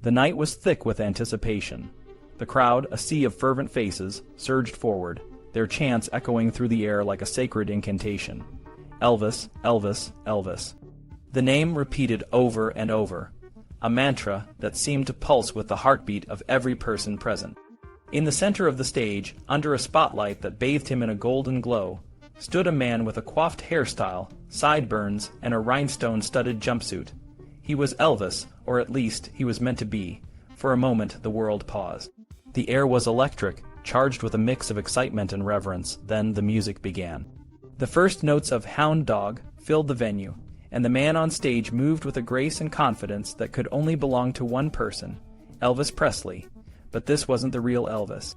The night was thick with anticipation. The crowd, a sea of fervent faces, surged forward, their chants echoing through the air like a sacred incantation. Elvis, Elvis, Elvis. The name repeated over and over, a mantra that seemed to pulse with the heartbeat of every person present. In the center of the stage, under a spotlight that bathed him in a golden glow, stood a man with a coiffed hairstyle, sideburns, and a rhinestone-studded jumpsuit. He was Elvis, or at least he was meant to be. For a moment the world paused. The air was electric, charged with a mix of excitement and reverence. Then the music began. The first notes of Hound Dog filled the venue, and the man on stage moved with a grace and confidence that could only belong to one person, Elvis Presley. But this wasn't the real Elvis.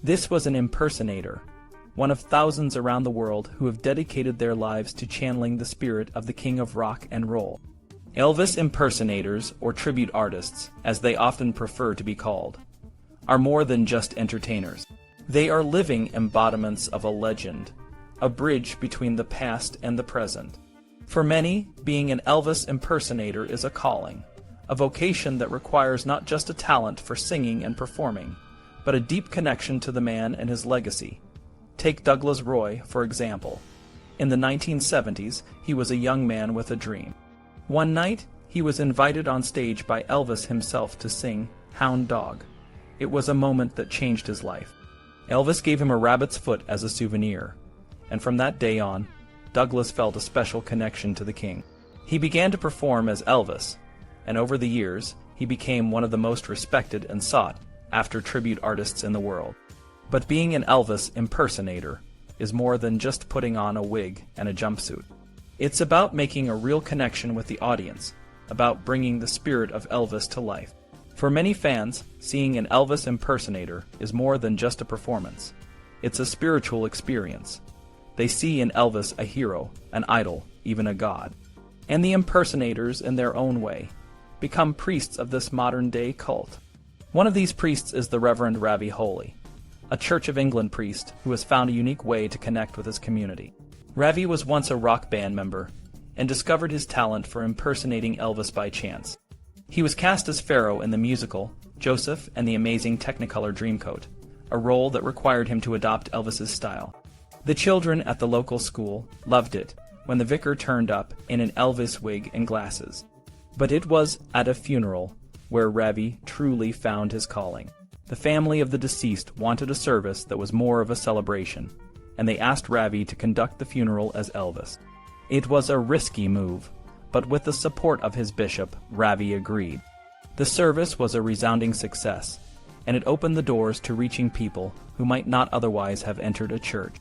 This was an impersonator, one of thousands around the world who have dedicated their lives to channeling the spirit of the king of rock and roll. Elvis impersonators, or tribute artists, as they often prefer to be called, are more than just entertainers. They are living embodiments of a legend, a bridge between the past and the present. For many, being an Elvis impersonator is a calling, a vocation that requires not just a talent for singing and performing, but a deep connection to the man and his legacy. Take Douglas Roy, for example. In the 1970s, he was a young man with a dream. One night, he was invited on stage by Elvis himself to sing Hound Dog. It was a moment that changed his life. Elvis gave him a rabbit's foot as a souvenir, and from that day on, Douglas felt a special connection to the king. He began to perform as Elvis, and over the years, he became one of the most respected and sought-after tribute artists in the world. But being an Elvis impersonator is more than just putting on a wig and a jumpsuit. It's about making a real connection with the audience, about bringing the spirit of Elvis to life. For many fans, seeing an Elvis impersonator is more than just a performance. It's a spiritual experience. They see in Elvis a hero, an idol, even a god. And the impersonators, in their own way, become priests of this modern-day cult. One of these priests is the Reverend Ravi Holy, a Church of England priest who has found a unique way to connect with his community. Ravi was once a rock band member and discovered his talent for impersonating Elvis by chance. He was cast as Pharaoh in the musical Joseph and the Amazing Technicolor Dreamcoat, a role that required him to adopt Elvis's style. The children at the local school loved it when the vicar turned up in an Elvis wig and glasses. But it was at a funeral where Ravi truly found his calling. The family of the deceased wanted a service that was more of a celebration, and they asked Ravi to conduct the funeral as Elvis. It was a risky move, but with the support of his bishop, Ravi agreed. The service was a resounding success, and it opened the doors to reaching people who might not otherwise have entered a church.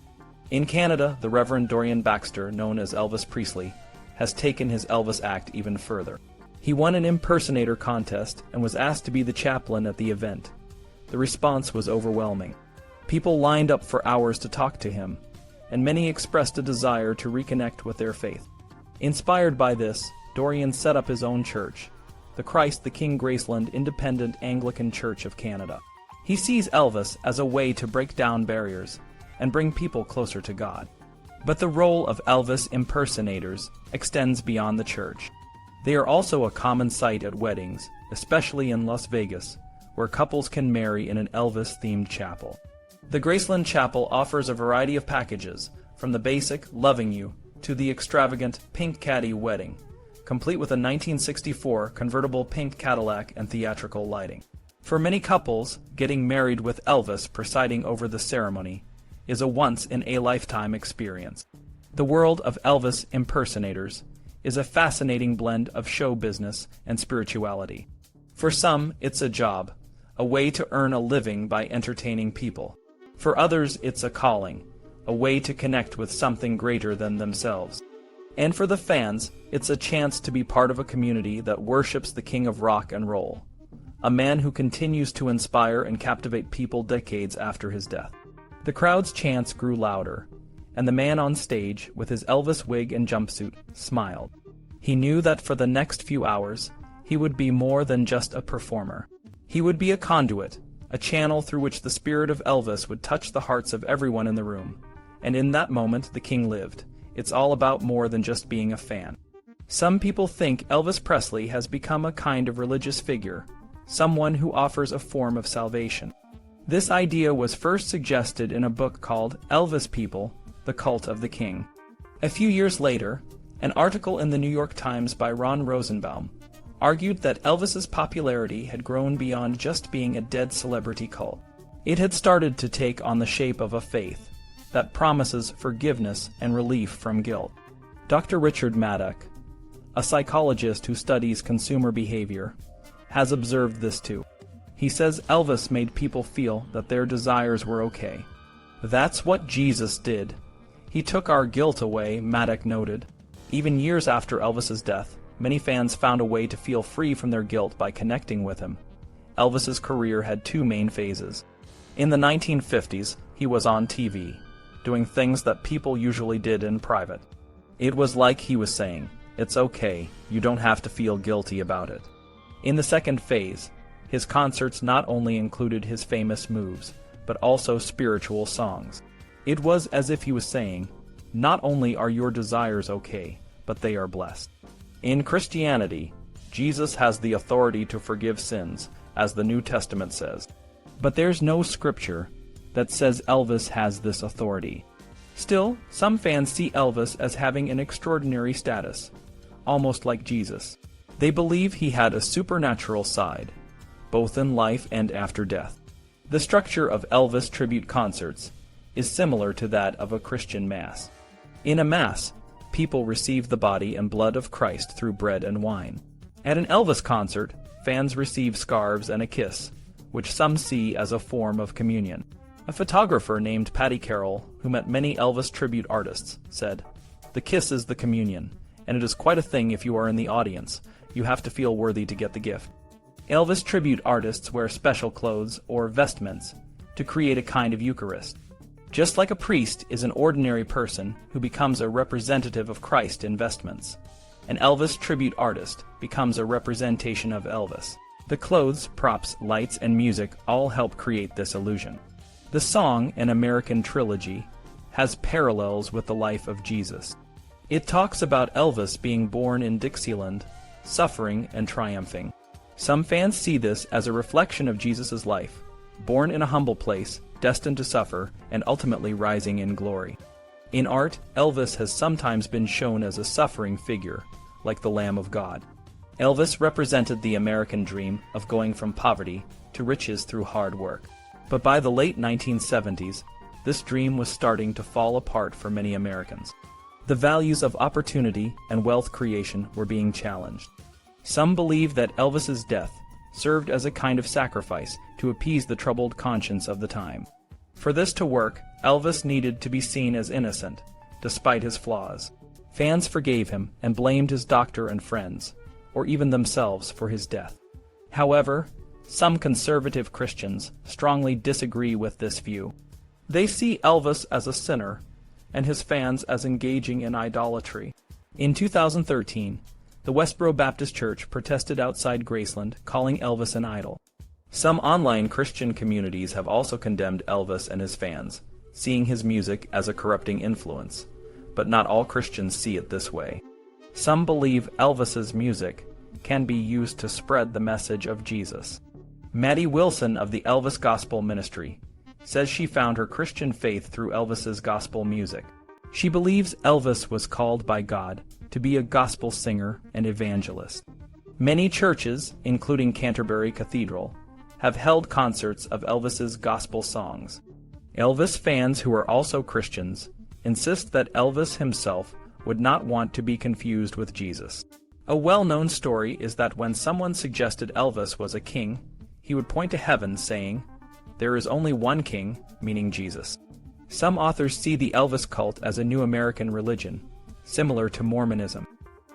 In Canada, the Reverend Dorian Baxter, known as Elvis Presley, has taken his Elvis act even further. He won an impersonator contest and was asked to be the chaplain at the event. The response was overwhelming. People lined up for hours to talk to him, and many expressed a desire to reconnect with their faith. Inspired by this, Dorian set up his own church, the Christ the King Graceland Independent Anglican Church of Canada. He sees Elvis as a way to break down barriers and bring people closer to God. But the role of Elvis impersonators extends beyond the church. They are also a common sight at weddings, especially in Las Vegas, where couples can marry in an Elvis-themed chapel. The Graceland Chapel offers a variety of packages, from the basic Loving You to the extravagant Pink Caddy Wedding, complete with a 1964 convertible pink Cadillac and theatrical lighting. For many couples, getting married with Elvis presiding over the ceremony is a once-in-a-lifetime experience. The world of Elvis impersonators is a fascinating blend of show business and spirituality. For some, it's a job, a way to earn a living by entertaining people. For others, it's a calling, a way to connect with something greater than themselves. And for the fans, it's a chance to be part of a community that worships the king of rock and roll, a man who continues to inspire and captivate people decades after his death. The crowd's chants grew louder, and the man on stage, with his Elvis wig and jumpsuit, smiled. He knew that for the next few hours, he would be more than just a performer. He would be a conduit, a channel through which the spirit of Elvis would touch the hearts of everyone in the room. And in that moment, the king lived. It's all about more than just being a fan. Some people think Elvis Presley has become a kind of religious figure, someone who offers a form of salvation. This idea was first suggested in a book called Elvis People, The Cult of the King. A few years later, an article in the New York Times by Ron Rosenbaum argued that Elvis's popularity had grown beyond just being a dead celebrity cult. It had started to take on the shape of a faith that promises forgiveness and relief from guilt. Dr. Richard Maddock, a psychologist who studies consumer behavior, has observed this too. He says Elvis made people feel that their desires were okay. That's what Jesus did. He took our guilt away, Maddock noted. Even years after Elvis's death, many fans found a way to feel free from their guilt by connecting with him. Elvis's career had two main phases. In the 1950s, he was on TV, doing things that people usually did in private. It was like he was saying, "It's okay, you don't have to feel guilty about it." In the second phase, his concerts not only included his famous moves, but also spiritual songs. It was as if he was saying, not only are your desires okay, but they are blessed. In Christianity, Jesus has the authority to forgive sins, as the New Testament says. But there's no scripture that says Elvis has this authority. Still, some fans see Elvis as having an extraordinary status, almost like Jesus. They believe he had a supernatural side, both in life and after death. The structure of Elvis tribute concerts is similar to that of a Christian Mass. In a Mass, people receive the body and blood of Christ through bread and wine. At an Elvis concert, fans receive scarves and a kiss, which some see as a form of communion. A photographer named Patty Carroll, who met many Elvis tribute artists, said, "The kiss is the communion, and it is quite a thing if you are in the audience. You have to feel worthy to get the gift." Elvis tribute artists wear special clothes or vestments to create a kind of Eucharist. Just like a priest is an ordinary person who becomes a representative of Christ in vestments, an Elvis tribute artist becomes a representation of Elvis. The clothes, props, lights, and music all help create this illusion. The song, An American Trilogy, has parallels with the life of Jesus. It talks about Elvis being born in Dixieland, suffering and triumphing. Some fans see this as a reflection of Jesus' life, born in a humble place, destined to suffer, and ultimately rising in glory. In art, Elvis has sometimes been shown as a suffering figure, like the Lamb of God. Elvis represented the American dream of going from poverty to riches through hard work. But by the late 1970s, this dream was starting to fall apart for many Americans. The values of opportunity and wealth creation were being challenged. Some believe that Elvis's death served as a kind of sacrifice to appease the troubled conscience of the time. For this to work, Elvis needed to be seen as innocent, despite his flaws. Fans forgave him and blamed his doctor and friends, or even themselves, for his death. However, some conservative Christians strongly disagree with this view. They see Elvis as a sinner, and his fans as engaging in idolatry. In 2013, the Westboro Baptist Church protested outside Graceland, calling Elvis an idol. Some online Christian communities have also condemned Elvis and his fans, seeing his music as a corrupting influence. But not all Christians see it this way. Some believe Elvis's music can be used to spread the message of Jesus. Maddie Wilson of the Elvis Gospel Ministry says she found her Christian faith through Elvis's gospel music. She believes Elvis was called by God to be a gospel singer and evangelist. Many churches, including Canterbury Cathedral, have held concerts of Elvis's gospel songs. Elvis fans who are also Christians insist that Elvis himself would not want to be confused with Jesus. A well-known story is that when someone suggested Elvis was a king, he would point to heaven saying, "There is only one king," meaning Jesus. Some authors see the Elvis cult as a new American religion, similar to Mormonism.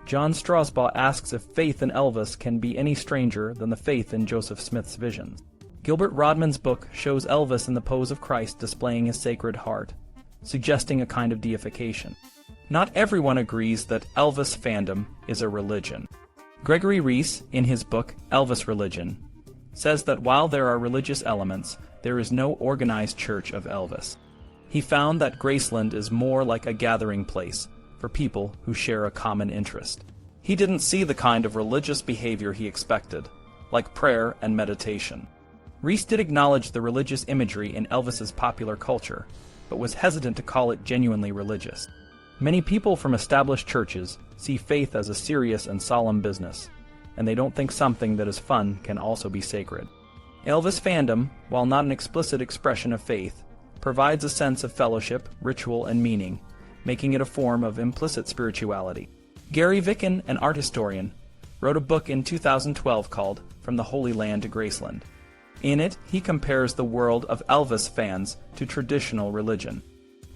John Strasbaugh asks if faith in Elvis can be any stranger than the faith in Joseph Smith's visions. Gilbert Rodman's book shows Elvis in the pose of Christ displaying his Sacred Heart, suggesting a kind of deification. Not everyone agrees that Elvis fandom is a religion. Gregory Reese, in his book Elvis Religion, says that while there are religious elements, there is no organized church of Elvis. He found that Graceland is more like a gathering place for people who share a common interest. He didn't see the kind of religious behavior he expected, like prayer and meditation. Reese did acknowledge the religious imagery in Elvis's popular culture, but was hesitant to call it genuinely religious. Many people from established churches see faith as a serious and solemn business, and they don't think something that is fun can also be sacred. Elvis fandom, while not an explicit expression of faith, provides a sense of fellowship, ritual, and meaning, making it a form of implicit spirituality. Gary Vicken, an art historian, wrote a book in 2012 called From the Holy Land to Graceland. In it, he compares the world of Elvis fans to traditional religion.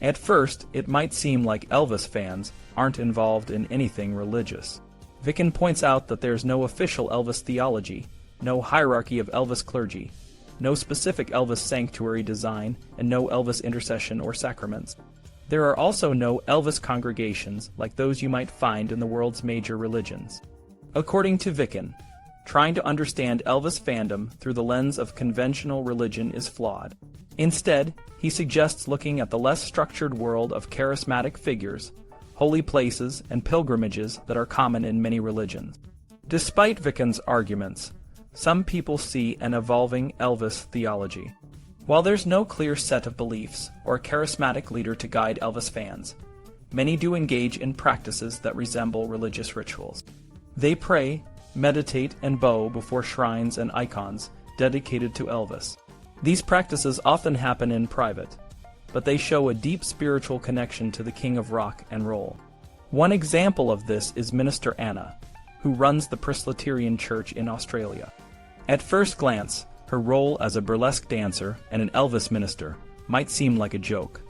At first, it might seem like Elvis fans aren't involved in anything religious. Vicken points out that there's no official Elvis theology, no hierarchy of Elvis clergy, no specific Elvis sanctuary design, and no Elvis intercession or sacraments. There are also no Elvis congregations like those you might find in the world's major religions. According to Vicken, trying to understand Elvis fandom through the lens of conventional religion is flawed. Instead, he suggests looking at the less structured world of charismatic figures, holy places, and pilgrimages that are common in many religions. Despite Vicken's arguments, some people see an evolving Elvis theology. While there's no clear set of beliefs or charismatic leader to guide Elvis fans, many do engage in practices that resemble religious rituals. They pray, meditate, and bow before shrines and icons dedicated to Elvis. These practices often happen in private, but they show a deep spiritual connection to the king of rock and roll. One example of this is Minister Anna, who runs the Presbyterian Church in Australia. At first glance, her role as a burlesque dancer and an Elvis minister might seem like a joke.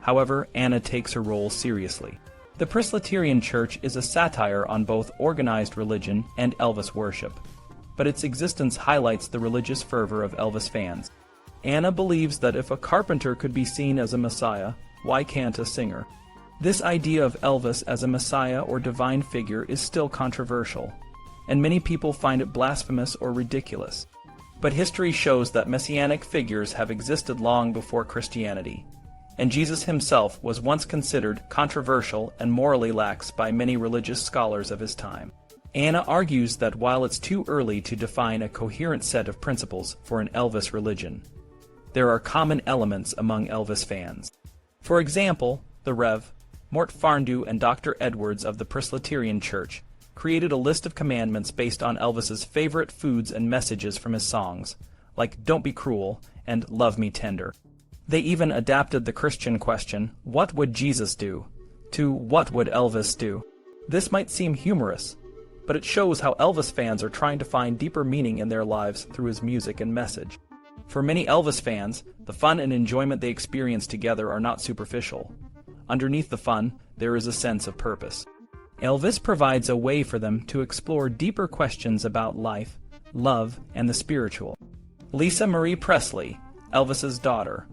However, Anna takes her role seriously. The Presbyterian Church is a satire on both organized religion and Elvis worship, but its existence highlights the religious fervor of Elvis fans. Anna believes that if a carpenter could be seen as a messiah, why can't a singer? This idea of Elvis as a messiah or divine figure is still controversial, and many people find it blasphemous or ridiculous. But history shows that messianic figures have existed long before Christianity, and Jesus himself was once considered controversial and morally lax by many religious scholars of his time. Anna argues that while it's too early to define a coherent set of principles for an Elvis religion, there are common elements among Elvis fans. For example, the Rev. Mort Farndu and Dr. Edwards of the Presbyterian Church created a list of commandments based on Elvis's favorite foods and messages from his songs, like Don't Be Cruel and Love Me Tender. They even adapted the Christian question, what would Jesus do, to what would Elvis do? This might seem humorous, but it shows how Elvis fans are trying to find deeper meaning in their lives through his music and message. For many Elvis fans, the fun and enjoyment they experience together are not superficial. Underneath the fun, there is a sense of purpose. Elvis provides a way for them to explore deeper questions about life, love, and the spiritual. Lisa Marie Presley, Elvis's daughter,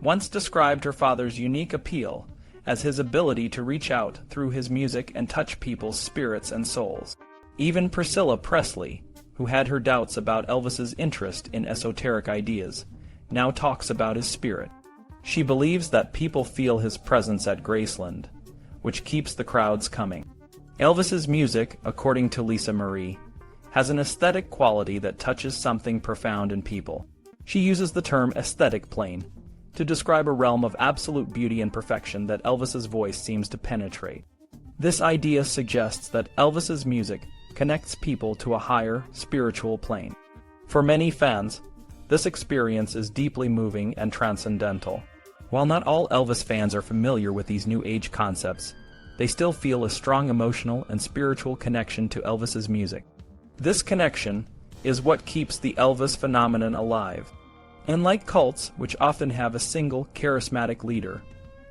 once described her father's unique appeal as his ability to reach out through his music and touch people's spirits and souls. Even Priscilla Presley, who had her doubts about Elvis's interest in esoteric ideas, now talks about his spirit. She believes that people feel his presence at Graceland, which keeps the crowds coming. Elvis's music, according to Lisa Marie, has an aesthetic quality that touches something profound in people. She uses the term aesthetic plane to describe a realm of absolute beauty and perfection that Elvis's voice seems to penetrate. This idea suggests that Elvis's music connects people to a higher, spiritual plane. For many fans, this experience is deeply moving and transcendental. While not all Elvis fans are familiar with these New Age concepts, they still feel a strong emotional and spiritual connection to Elvis's music. This connection is what keeps the Elvis phenomenon alive. Unlike cults, which often have a single charismatic leader,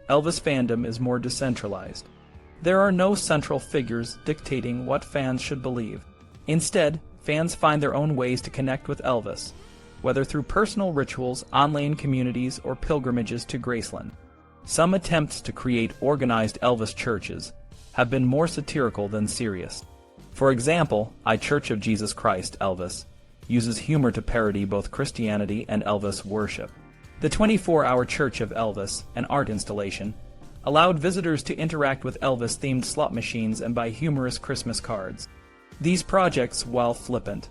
Elvis fandom is more decentralized. There are no central figures dictating what fans should believe. Instead, fans find their own ways to connect with Elvis, whether through personal rituals, online communities, or pilgrimages to Graceland. Some attempts to create organized Elvis churches have been more satirical than serious. For example, I Church of Jesus Christ, Elvis, uses humor to parody both Christianity and Elvis worship. The 24-hour Church of Elvis, an art installation, allowed visitors to interact with Elvis-themed slot machines and buy humorous Christmas cards. These projects, while flippant,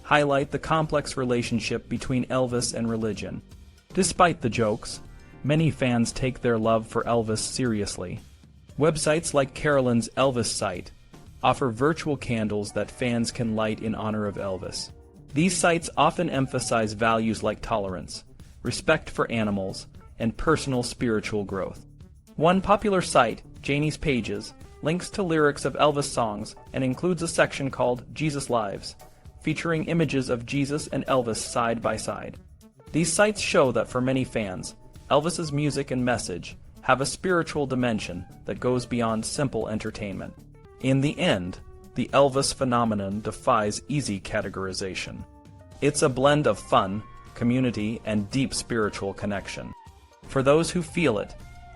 highlight the complex relationship between Elvis and religion. Despite the jokes, many fans take their love for Elvis seriously. Websites like Carolyn's Elvis site offer virtual candles that fans can light in honor of Elvis. These sites often emphasize values like tolerance, respect for animals, and personal spiritual growth. One popular site, Janie's Pages, links to lyrics of Elvis songs and includes a section called Jesus Lives, featuring images of Jesus and Elvis side by side. These sites show that for many fans, Elvis's music and message have a spiritual dimension that goes beyond simple entertainment. In the end, the Elvis phenomenon defies easy categorization. It's a blend of fun, community, and deep spiritual connection. For those who feel it,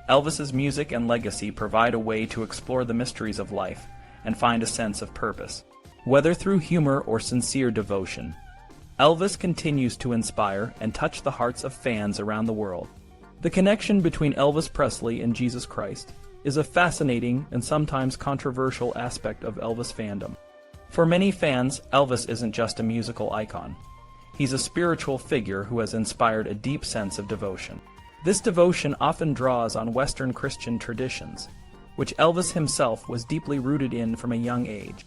Elvis's music and legacy provide a way to explore the mysteries of life and find a sense of purpose. Whether through humor or sincere devotion, Elvis continues to inspire and touch the hearts of fans around the world. The connection between Elvis Presley and Jesus Christ is a fascinating and sometimes controversial aspect of Elvis fandom. For many fans, Elvis isn't just a musical icon. He's a spiritual figure who has inspired a deep sense of devotion. This devotion often draws on Western Christian traditions, which Elvis himself was deeply rooted in from a young age.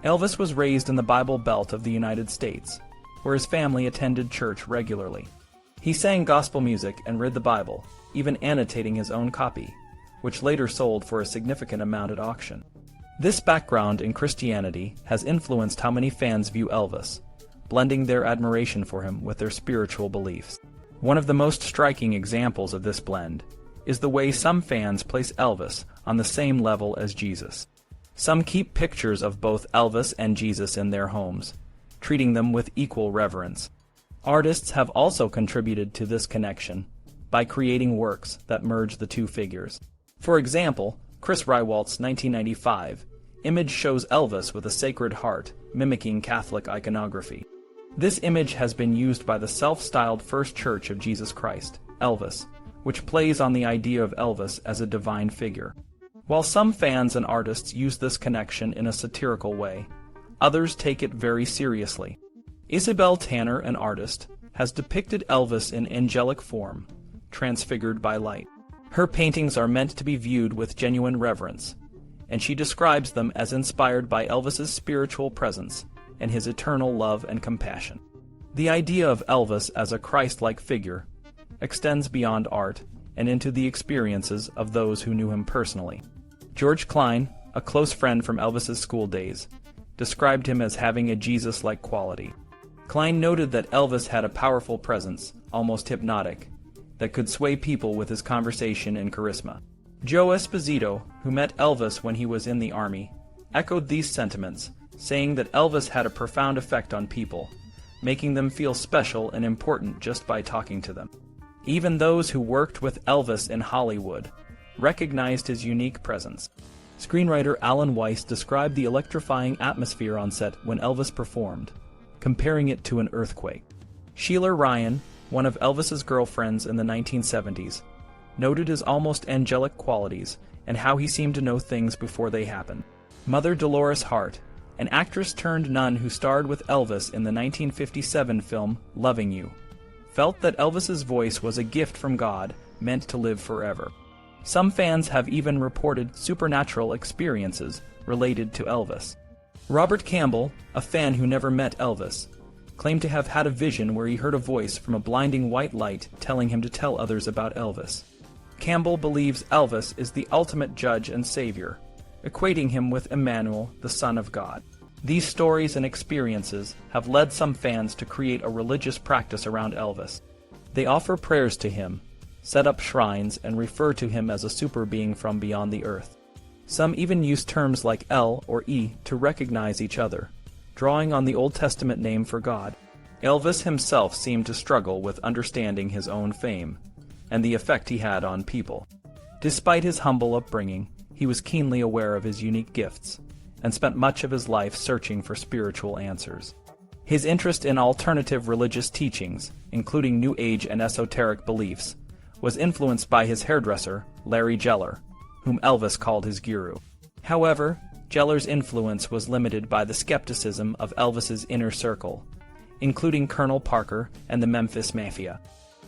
Elvis was raised in the Bible Belt of the United States, where his family attended church regularly. He sang gospel music and read the Bible, even annotating his own copy, which later sold for a significant amount at auction. This background in Christianity has influenced how many fans view Elvis, blending their admiration for him with their spiritual beliefs. One of the most striking examples of this blend is the way some fans place Elvis on the same level as Jesus. Some keep pictures of both Elvis and Jesus in their homes, treating them with equal reverence. Artists have also contributed to this connection by creating works that merge the two figures. For example, Chris Rywalt's 1995 image shows Elvis with a Sacred Heart, mimicking Catholic iconography. This image has been used by the self-styled First Church of Jesus Christ, Elvis, which plays on the idea of Elvis as a divine figure. While some fans and artists use this connection in a satirical way, others take it very seriously. Isabel Tanner, an artist, has depicted Elvis in angelic form, transfigured by light. Her paintings are meant to be viewed with genuine reverence, and she describes them as inspired by Elvis's spiritual presence and his eternal love and compassion. The idea of Elvis as a Christ-like figure extends beyond art and into the experiences of those who knew him personally. George Klein, a close friend from Elvis's school days, described him as having a Jesus-like quality. Klein noted that Elvis had a powerful presence, almost hypnotic, that could sway people with his conversation and charisma. Joe Esposito, who met Elvis when he was in the Army, echoed these sentiments, saying that Elvis had a profound effect on people, making them feel special and important just by talking to them. Even those who worked with Elvis in Hollywood recognized his unique presence. Screenwriter Alan Weiss described the electrifying atmosphere on set when Elvis performed, comparing it to an earthquake. Sheila Ryan, one of Elvis's girlfriends in the 1970s, noted his almost angelic qualities and how he seemed to know things before they happened. Mother Dolores Hart, an actress turned nun who starred with Elvis in the 1957 film Loving You, felt that Elvis's voice was a gift from God meant to live forever. Some fans have even reported supernatural experiences related to Elvis. Robert Campbell, a fan who never met Elvis, claimed to have had a vision where he heard a voice from a blinding white light telling him to tell others about Elvis. Campbell believes Elvis is the ultimate judge and savior, equating him with Emmanuel, the Son of God. These stories and experiences have led some fans to create a religious practice around Elvis. They offer prayers to him, set up shrines, and refer to him as a super being from beyond the earth. Some even use terms like El or E to recognize each other, drawing on the Old Testament name for God. Elvis himself seemed to struggle with understanding his own fame and the effect he had on people. Despite his humble upbringing, he was keenly aware of his unique gifts and spent much of his life searching for spiritual answers. His interest in alternative religious teachings, including New Age and esoteric beliefs, was influenced by his hairdresser, Larry Geller, whom Elvis called his guru. However, Geller's influence was limited by the skepticism of Elvis's inner circle, including Colonel Parker and the Memphis Mafia.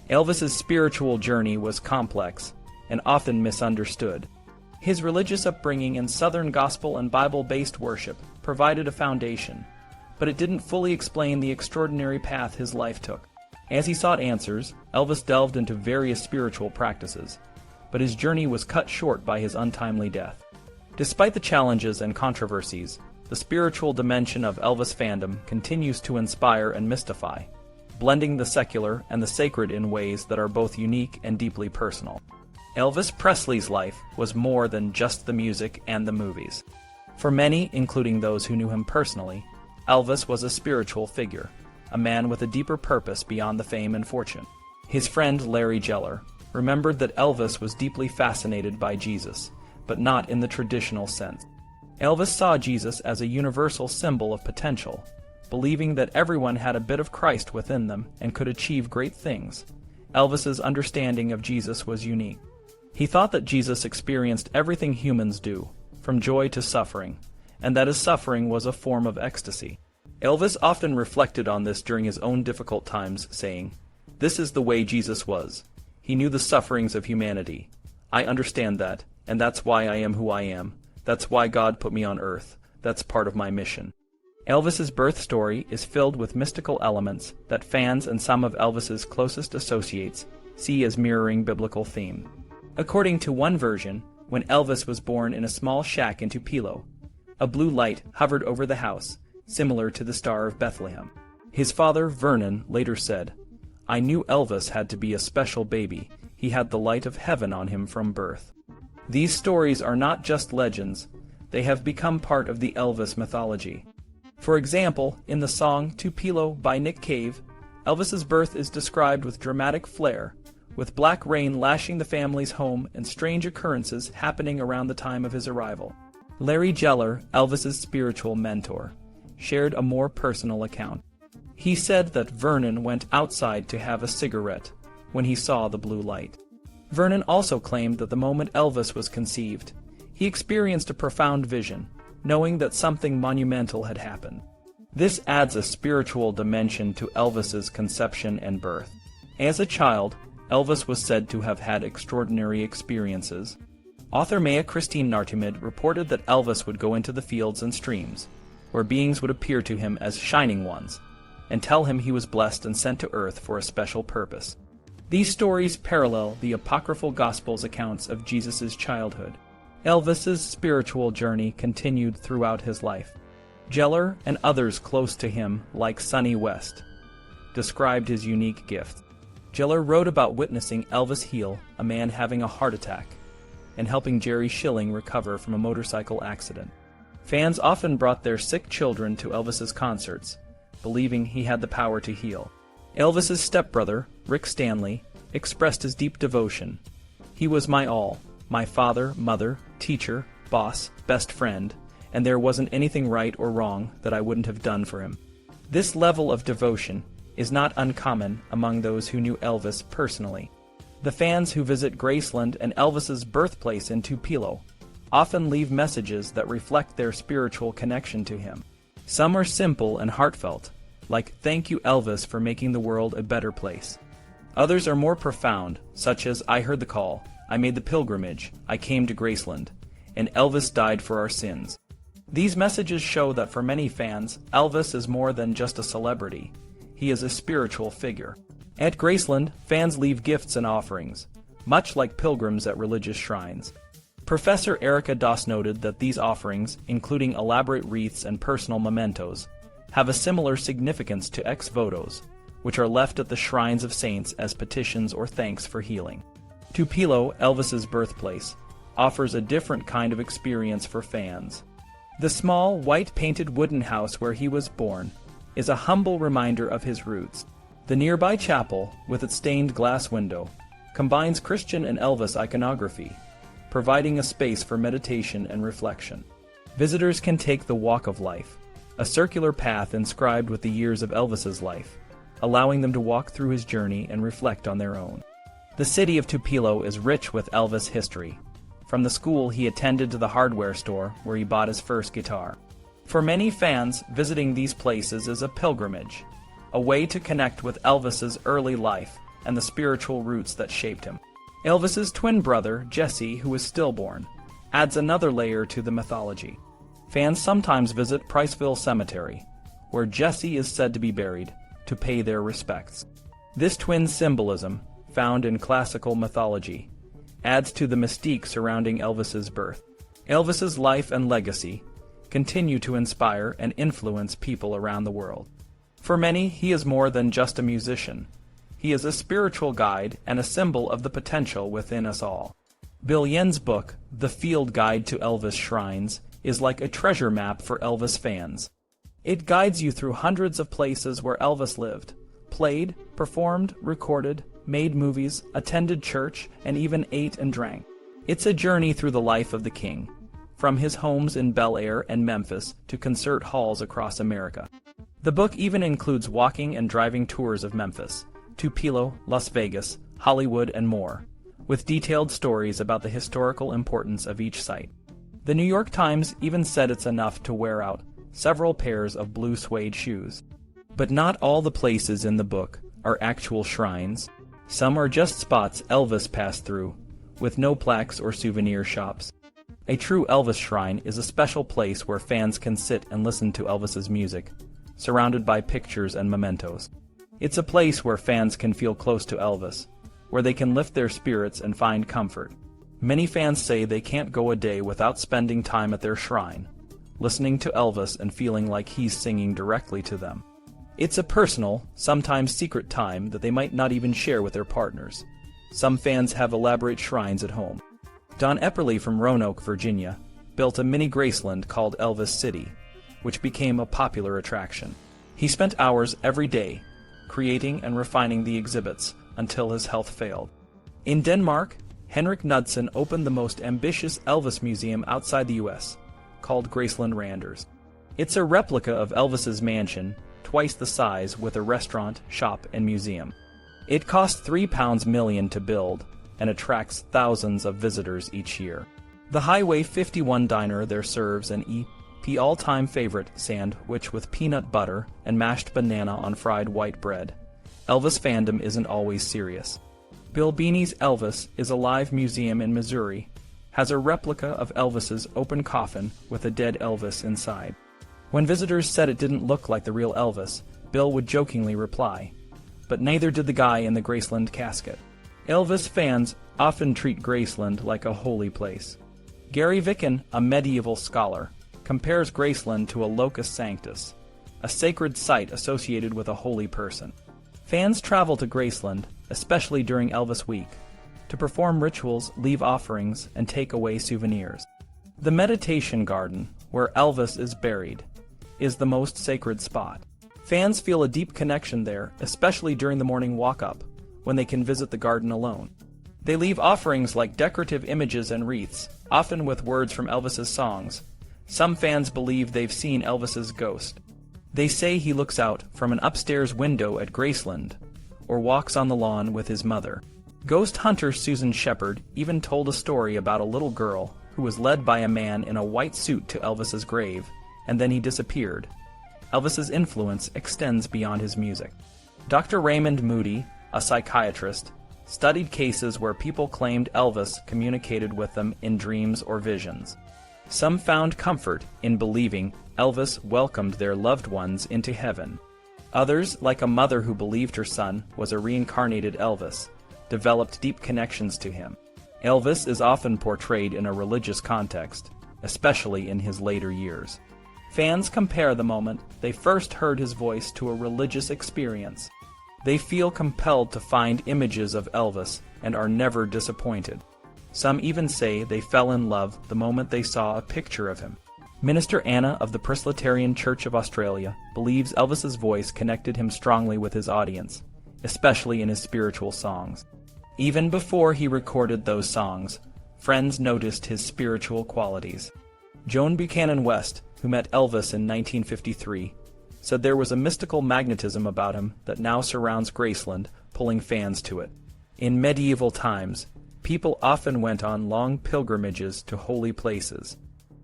Elvis's spiritual journey was complex and often misunderstood. His religious upbringing in Southern gospel and Bible-based worship provided a foundation, but it didn't fully explain the extraordinary path his life took. As he sought answers, Elvis delved into various spiritual practices, but his journey was cut short by his untimely death. Despite the challenges and controversies, the spiritual dimension of Elvis fandom continues to inspire and mystify, blending the secular and the sacred in ways that are both unique and deeply personal. Elvis Presley's life was more than just the music and the movies. For many, including those who knew him personally, Elvis was a spiritual figure, a man with a deeper purpose beyond the fame and fortune. His friend Larry Geller remembered that Elvis was deeply fascinated by Jesus, but not in the traditional sense. Elvis saw Jesus as a universal symbol of potential, believing that everyone had a bit of Christ within them and could achieve great things. Elvis's understanding of Jesus was unique. He thought that Jesus experienced everything humans do, from joy to suffering, and that his suffering was a form of ecstasy. Elvis often reflected on this during his own difficult times, saying, "This is the way Jesus was. He knew the sufferings of humanity. I understand that, and that's why I am who I am. That's why God put me on earth. That's part of my mission." Elvis's birth story is filled with mystical elements that fans and some of Elvis's closest associates see as mirroring biblical theme. According to one version, when Elvis was born in a small shack in Tupelo, a blue light hovered over the house, similar to the Star of Bethlehem. His father, Vernon, later said, "I knew Elvis had to be a special baby. He had the light of heaven on him from birth." These stories are not just legends, they have become part of the Elvis mythology. For example, in the song Tupelo by Nick Cave, Elvis's birth is described with dramatic flair, with black rain lashing the family's home and strange occurrences happening around the time of his arrival. Larry Geller, Elvis's spiritual mentor, shared a more personal account. He said that Vernon went outside to have a cigarette when he saw the blue light. Vernon also claimed that the moment Elvis was conceived, he experienced a profound vision, knowing that something monumental had happened. This adds a spiritual dimension to Elvis's conception and birth. As a child, Elvis was said to have had extraordinary experiences. Author Maya Christine Nartumid reported that Elvis would go into the fields and streams, where beings would appear to him as shining ones, and tell him he was blessed and sent to earth for a special purpose. These stories parallel the apocryphal Gospels' accounts of Jesus' childhood. Elvis's spiritual journey continued throughout his life. Geller and others close to him, like Sonny West, described his unique gift. Geller wrote about witnessing Elvis heal a man having a heart attack, and helping Jerry Schilling recover from a motorcycle accident. Fans often brought their sick children to Elvis's concerts, believing he had the power to heal. Elvis's stepbrother, Rick Stanley, expressed his deep devotion. "He was my all, my father, mother, teacher, boss, best friend, and there wasn't anything right or wrong that I wouldn't have done for him." This level of devotion is not uncommon among those who knew Elvis personally. The fans who visit Graceland and Elvis's birthplace in Tupelo often leave messages that reflect their spiritual connection to him. Some are simple and heartfelt, like "Thank you, Elvis, for making the world a better place." Others are more profound, such as "I heard the call, I made the pilgrimage, I came to Graceland, and Elvis died for our sins." These messages show that for many fans, Elvis is more than just a celebrity. He is a spiritual figure. At Graceland, fans leave gifts and offerings, much like pilgrims at religious shrines. Professor Erica Doss noted that these offerings, including elaborate wreaths and personal mementos, have a similar significance to ex votos, which are left at the shrines of saints as petitions or thanks for healing. Tupelo, Elvis's birthplace, offers a different kind of experience for fans. The small, white-painted wooden house where he was born is a humble reminder of his roots. The nearby chapel, with its stained glass window, combines Christian and Elvis iconography, providing a space for meditation and reflection. Visitors can take the Walk of Life, a circular path inscribed with the years of Elvis's life, allowing them to walk through his journey and reflect on their own. The city of Tupelo is rich with Elvis history, from the school he attended to the hardware store where he bought his first guitar. For many fans, visiting these places is a pilgrimage. a way to connect with Elvis's early life and the spiritual roots that shaped him. Elvis's twin brother, Jesse, who is stillborn, adds another layer to the mythology. Fans sometimes visit Priceville Cemetery, where Jesse is said to be buried, to pay their respects. This twin symbolism, found in classical mythology, adds to the mystique surrounding Elvis's birth. Elvis's life and legacy continue to inspire and influence people around the world. For many, he is more than just a musician. He is a spiritual guide and a symbol of the potential within us all. Bill Yen's book, The Field Guide to Elvis Shrines, is like a treasure map for Elvis fans. It guides you through hundreds of places where Elvis lived, played, performed, recorded, made movies, attended church, and even ate and drank. It's a journey through the life of the king, from his homes in Bel Air and Memphis to concert halls across America. The book even includes walking and driving tours of Memphis, Tupelo, Las Vegas, Hollywood, and more, with detailed stories about the historical importance of each site. The New York Times even said it's enough to wear out several pairs of blue suede shoes. But not all the places in the book are actual shrines. Some are just spots Elvis passed through, with no plaques or souvenir shops. A true Elvis shrine is a special place where fans can sit and listen to Elvis's music, surrounded by pictures and mementos. It's a place where fans can feel close to Elvis, where they can lift their spirits and find comfort. Many fans say they can't go a day without spending time at their shrine, listening to Elvis and feeling like he's singing directly to them. It's a personal, sometimes secret time that they might not even share with their partners. Some fans have elaborate shrines at home. Don Epperly from Roanoke, Virginia, built a mini Graceland called Elvis City, which became a popular attraction. He spent hours every day creating and refining the exhibits until his health failed. In Denmark, Henrik Knudsen opened the most ambitious Elvis museum outside the U.S., called Graceland Randers. It's a replica of Elvis's mansion, twice the size, with a restaurant, shop, and museum. It cost £3 million to build and attracts thousands of visitors each year. The Highway 51 diner there serves an EP all-time favorite sandwich with peanut butter and mashed banana on fried white bread. Elvis fandom isn't always serious. Bill Beanie's Elvis is a live museum in Missouri, has a replica of Elvis's open coffin with a dead Elvis inside. When visitors said it didn't look like the real Elvis, Bill would jokingly reply, "But neither did the guy in the Graceland casket." Elvis fans often treat Graceland like a holy place. Gary Vicken, a medieval scholar, compares Graceland to a locus sanctus, a sacred site associated with a holy person. Fans travel to Graceland, especially during Elvis Week, to perform rituals, leave offerings, and take away souvenirs. The meditation garden, where Elvis is buried, is the most sacred spot. Fans feel a deep connection there, especially during the morning walk-up, when they can visit the garden alone. They leave offerings like decorative images and wreaths, often with words from Elvis's songs. Some fans believe they've seen Elvis's ghost. They say he looks out from an upstairs window at Graceland, or walks on the lawn with his mother. Ghost hunter Susan Shepard even told a story about a little girl who was led by a man in a white suit to Elvis's grave, and then he disappeared. Elvis's influence extends beyond his music. Dr. Raymond Moody, a psychiatrist, studied cases where people claimed Elvis communicated with them in dreams or visions. Some found comfort in believing Elvis welcomed their loved ones into heaven. Others, like a mother who believed her son was a reincarnated Elvis, developed deep connections to him. Elvis is often portrayed in a religious context, especially in his later years. Fans compare the moment they first heard his voice to a religious experience. They feel compelled to find images of Elvis and are never disappointed. Some even say they fell in love the moment they saw a picture of him. Minister Anna of the Presbyterian Church of Australia believes Elvis's voice connected him strongly with his audience, especially in his spiritual songs. Even before he recorded those songs, friends noticed his spiritual qualities. Joan Buchanan West, who met Elvis in 1953, said there was a mystical magnetism about him that now surrounds Graceland, pulling fans to it. In medieval times, people often went on long pilgrimages to holy places.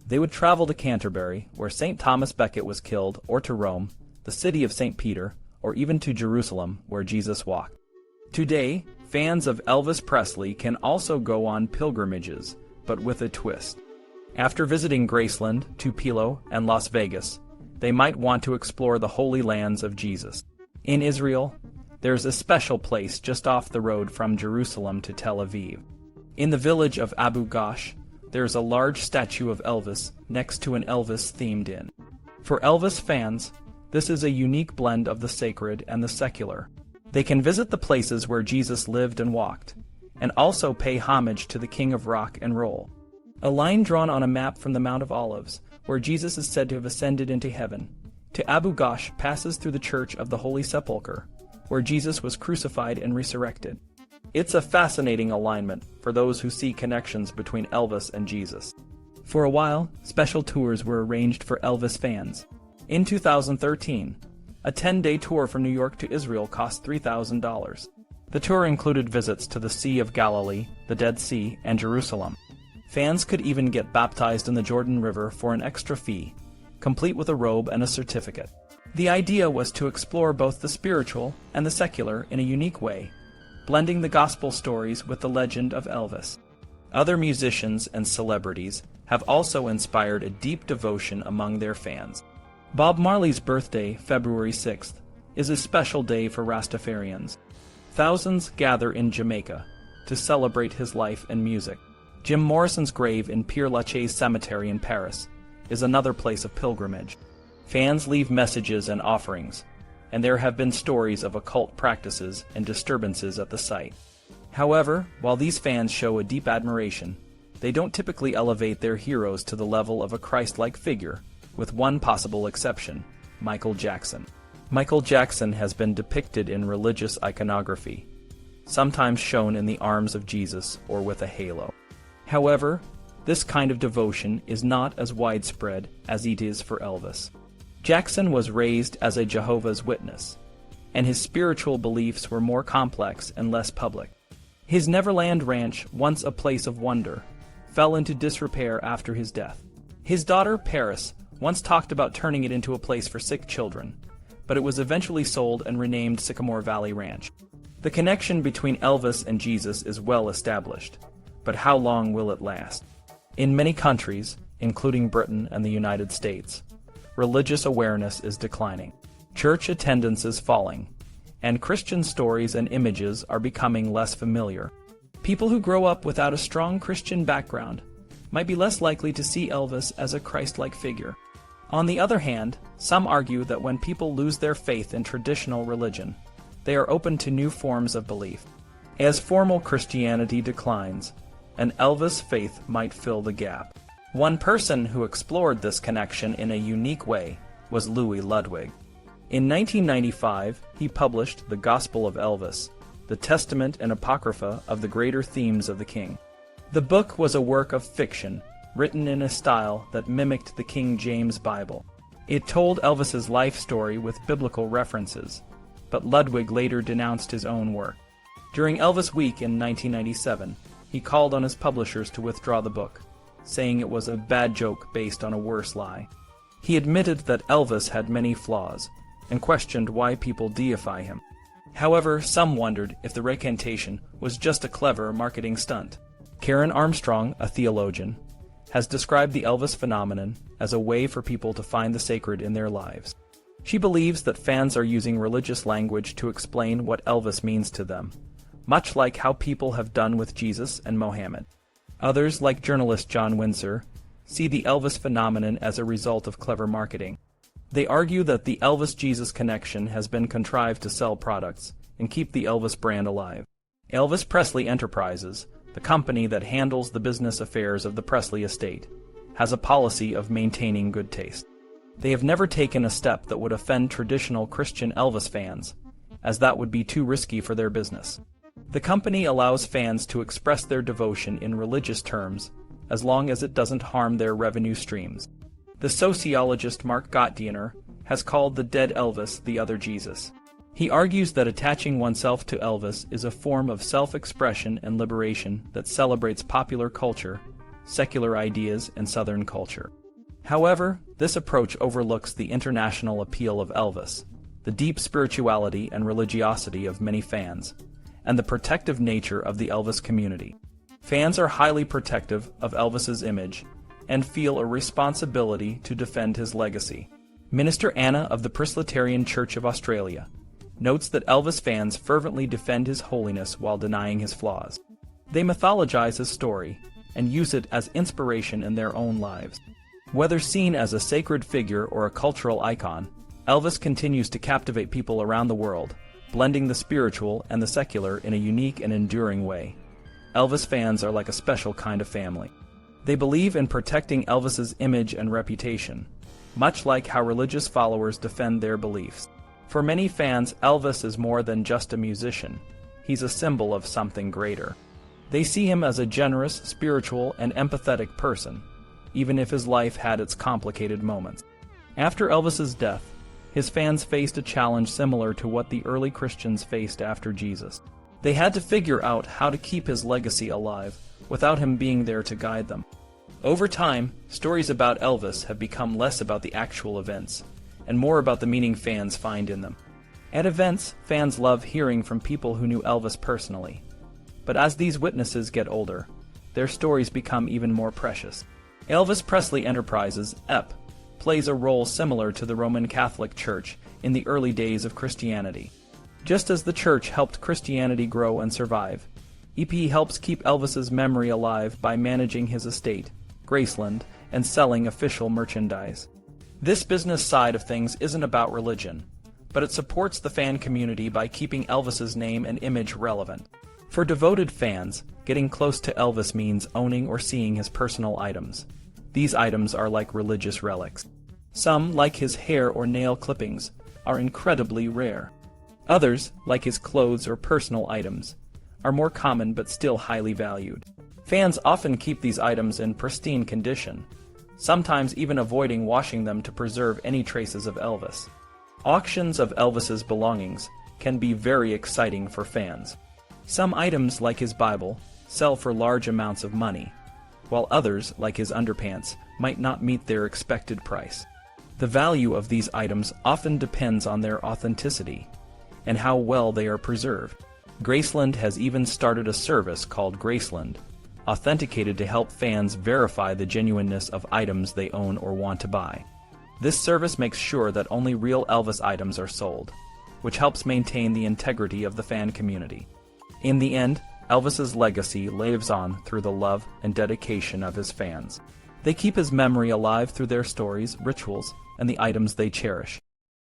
They would travel to Canterbury, where St. Thomas Becket was killed, or to Rome, the city of St. Peter, or even to Jerusalem, where Jesus walked. Today, fans of Elvis Presley can also go on pilgrimages, but with a twist. After visiting Graceland, Tupelo, and Las Vegas, they might want to explore the holy lands of Jesus. In Israel, there's a special place just off the road from Jerusalem to Tel Aviv. In the village of Abu Ghosh, there's a large statue of Elvis next to an Elvis-themed inn. For Elvis fans, this is a unique blend of the sacred and the secular. They can visit the places where Jesus lived and walked, and also pay homage to the King of Rock and Roll. A line drawn on a map from the Mount of Olives, where Jesus is said to have ascended into heaven, to Abu Ghosh passes through the Church of the Holy Sepulchre, where Jesus was crucified and resurrected. It's a fascinating alignment for those who see connections between Elvis and Jesus. For a while, special tours were arranged for Elvis fans. In 2013, a 10-day tour from New York to Israel cost $3,000. The tour included visits to the Sea of Galilee, the Dead Sea, and Jerusalem. Fans could even get baptized in the Jordan River for an extra fee, complete with a robe and a certificate. The idea was to explore both the spiritual and the secular in a unique way, blending the gospel stories with the legend of Elvis. Other musicians and celebrities have also inspired a deep devotion among their fans. Bob Marley's birthday, February 6th, is a special day for Rastafarians. Thousands gather in Jamaica to celebrate his life and music. Jim Morrison's grave in Père Lachaise Cemetery in Paris is another place of pilgrimage. Fans leave messages and offerings, and there have been stories of occult practices and disturbances at the site. However, while these fans show a deep admiration, they don't typically elevate their heroes to the level of a Christ-like figure, with one possible exception, Michael Jackson. Michael Jackson has been depicted in religious iconography, sometimes shown in the arms of Jesus or with a halo. However, this kind of devotion is not as widespread as it is for Elvis. Jackson was raised as a Jehovah's Witness, and his spiritual beliefs were more complex and less public. His Neverland Ranch, once a place of wonder, fell into disrepair after his death. His daughter, Paris, once talked about turning it into a place for sick children, but it was eventually sold and renamed Sycamore Valley Ranch. The connection between Elvis and Jesus is well established, but how long will it last? In many countries, including Britain and the United States, religious awareness is declining. Church attendance is falling, and Christian stories and images are becoming less familiar. People who grow up without a strong Christian background might be less likely to see Elvis as a Christ-like figure. On the other hand, some argue that when people lose their faith in traditional religion, they are open to new forms of belief. As formal Christianity declines, an Elvis faith might fill the gap. One person who explored this connection in a unique way was Louis Ludwig. In 1995, he published The Gospel of Elvis, the testament and apocrypha of the greater themes of the king. The book was a work of fiction, written in a style that mimicked the King James Bible. It told Elvis's life story with biblical references, but Ludwig later denounced his own work. During Elvis Week in 1997, he called on his publishers to withdraw the book, saying it was a bad joke based on a worse lie. He admitted that Elvis had many flaws, and questioned why people deify him. However, some wondered if the recantation was just a clever marketing stunt. Karen Armstrong, a theologian, has described the Elvis phenomenon as a way for people to find the sacred in their lives. She believes that fans are using religious language to explain what Elvis means to them, much like how people have done with Jesus and Mohammed. Others, like journalist John Windsor, see the Elvis phenomenon as a result of clever marketing. They argue that the Elvis-Jesus connection has been contrived to sell products and keep the Elvis brand alive. Elvis Presley Enterprises, the company that handles the business affairs of the Presley estate, has a policy of maintaining good taste. They have never taken a step that would offend traditional Christian Elvis fans, as that would be too risky for their business. The company allows fans to express their devotion in religious terms, as long as it doesn't harm their revenue streams. The sociologist Mark Gottdiener has called the dead Elvis the other Jesus. He argues that attaching oneself to Elvis is a form of self-expression and liberation that celebrates popular culture, secular ideas, and Southern culture. However, this approach overlooks the international appeal of Elvis, the deep spirituality and religiosity of many fans, and the protective nature of the Elvis community. Fans are highly protective of Elvis's image and feel a responsibility to defend his legacy. Minister Anna of the Presbyterian Church of Australia notes that Elvis fans fervently defend his holiness while denying his flaws. They mythologize his story and use it as inspiration in their own lives. Whether seen as a sacred figure or a cultural icon, Elvis continues to captivate people around the world, blending the spiritual and the secular in a unique and enduring way. Elvis fans are like a special kind of family. They believe in protecting Elvis's image and reputation, much like how religious followers defend their beliefs. For many fans, Elvis is more than just a musician. He's a symbol of something greater. They see him as a generous, spiritual, and empathetic person, even if his life had its complicated moments. After Elvis's death, his fans faced a challenge similar to what the early Christians faced after Jesus. They had to figure out how to keep his legacy alive without him being there to guide them. Over time, stories about Elvis have become less about the actual events and more about the meaning fans find in them. At events, fans love hearing from people who knew Elvis personally. But as these witnesses get older, their stories become even more precious. Elvis Presley Enterprises, EP, plays a role similar to the Roman Catholic Church in the early days of Christianity. Just as the church helped Christianity grow and survive, EP helps keep Elvis's memory alive by managing his estate, Graceland, and selling official merchandise. This business side of things isn't about religion, but it supports the fan community by keeping Elvis's name and image relevant. For devoted fans, getting close to Elvis means owning or seeing his personal items. These items are like religious relics. Some, like his hair or nail clippings, are incredibly rare. Others, like his clothes or personal items, are more common but still highly valued. Fans often keep these items in pristine condition, sometimes even avoiding washing them to preserve any traces of Elvis. Auctions of Elvis's belongings can be very exciting for fans. Some items, like his Bible, sell for large amounts of money, while others, like his underpants, might not meet their expected price. The value of these items often depends on their authenticity and how well they are preserved. Graceland has even started a service called Graceland, authenticated to help fans verify the genuineness of items they own or want to buy. This service makes sure that only real Elvis items are sold, which helps maintain the integrity of the fan community. In the end, Elvis's legacy lives on through the love and dedication of his fans. They keep his memory alive through their stories, rituals, and the items they cherish.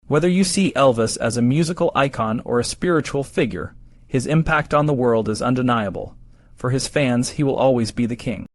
Whether you see Elvis as a musical icon or a spiritual figure, his impact on the world is undeniable. For his fans, he will always be the king.